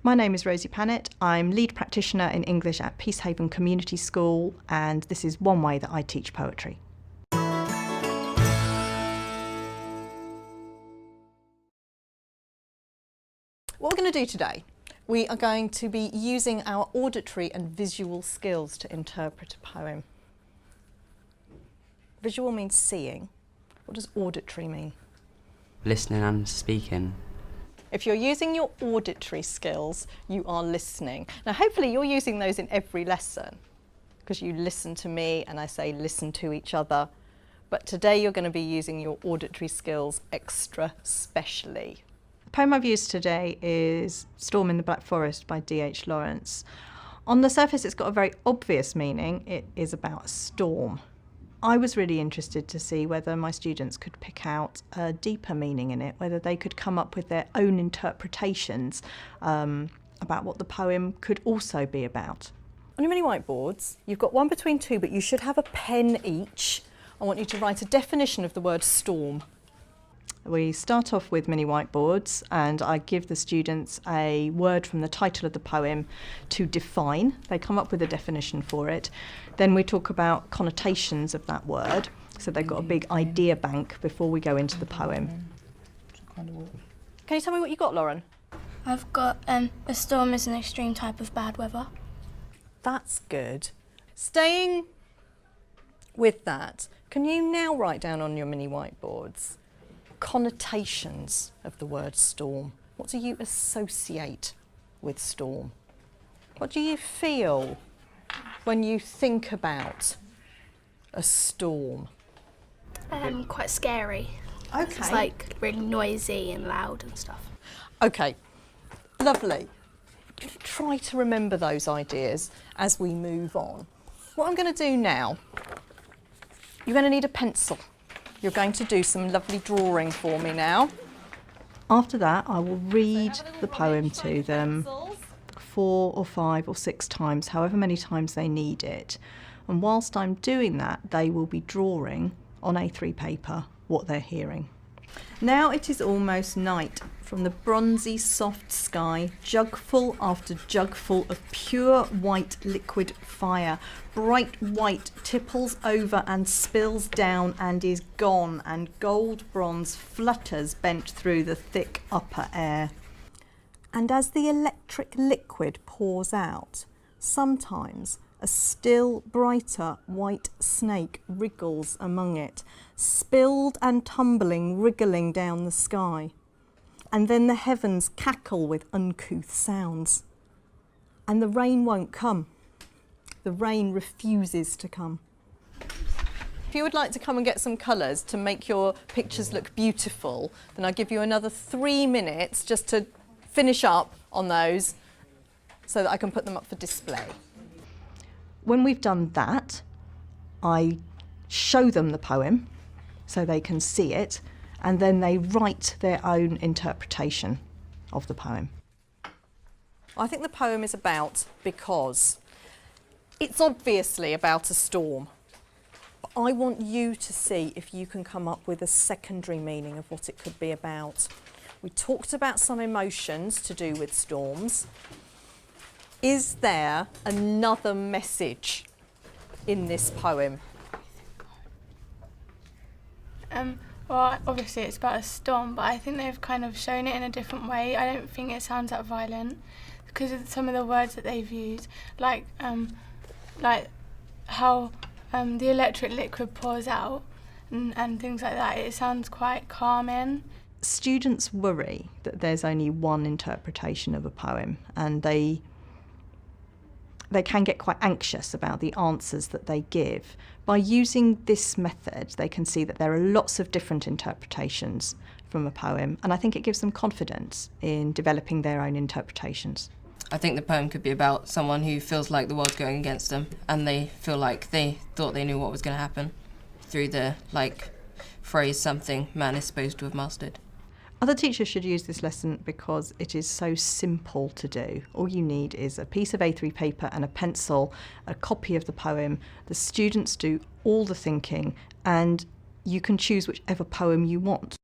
My name is Rosie Pannett. I'm lead practitioner in English at Peacehaven Community School, and this is one way that I teach poetry. What we're going to do today, we are going to be using our auditory and visual skills to interpret a poem. Visual means seeing. What does auditory mean? Listening and speaking. If you're using your auditory skills, you are listening. Now, hopefully you're using those in every lesson because you listen to me and I say listen to each other. But today you're going to be using your auditory skills extra specially. The poem I've used today is Storm in the Black Forest by D.H. Lawrence. On the surface, it's got a very obvious meaning. It is about a storm. I was really interested to see whether my students could pick out a deeper meaning in it, whether they could come up with their own interpretations about what the poem could also be about. On your mini whiteboards, you've got one between two, but you should have a pen each. I want you to write a definition of the word storm. We start off with mini whiteboards and I give the students a word from the title of the poem to define. They come up with a definition for it. Then we talk about connotations of that word. So they've got a big idea bank before we go into the poem. Can you tell me what you got, Lauren? I've got a storm is an extreme type of bad weather. That's good. Staying with that, can you now write down on your mini whiteboards connotations of the word storm? What do you associate with storm? What do you feel when you think about a storm? Quite scary. Okay. It's like really noisy and loud and stuff. Okay, lovely. Try to remember those ideas as we move on. What I'm going to do now, you're going to need a pencil. You're going to do some lovely drawing for me now. After that, I will read the poem to them 4 or 5 or 6 times, however many times they need it. And whilst I'm doing that, they will be drawing on A3 paper what they're hearing. Now it is almost night. From the bronzy soft sky, jugful after jugful of pure white liquid fire, bright white tipples over and spills down and is gone, and gold bronze flutters bent through the thick upper air. And as the electric liquid pours out, sometimes a still brighter white snake wriggles among it, spilled and tumbling, wriggling down the sky. And then the heavens cackle with uncouth sounds. And the rain won't come. The rain refuses to come. If you would like to come and get some colours to make your pictures look beautiful, then I'll give you another 3 minutes just to finish up on those so that I can put them up for display. When we've done that, I show them the poem so they can see it, and then they write their own interpretation of the poem. I think the poem is about because. It's obviously about a storm, but I want you to see if you can come up with a secondary meaning of what it could be about. We talked about some emotions to do with storms. Is there another message in this poem? Well, obviously it's about a storm, but I think they've kind of shown it in a different way. I don't think it sounds that violent because of some of the words that they've used, like how the electric liquid pours out and things like that. It sounds quite calming. Students worry that there's only one interpretation of a poem, and they can get quite anxious about the answers that they give. By using this method, they can see that there are lots of different interpretations from a poem, and I think it gives them confidence in developing their own interpretations. I think the poem could be about someone who feels like the world's going against them and they feel like they thought they knew what was going to happen through the phrase something man is supposed to have mastered. Other teachers should use this lesson because it is so simple to do. All you need is a piece of A3 paper and a pencil, a copy of the poem. The students do all the thinking, and you can choose whichever poem you want.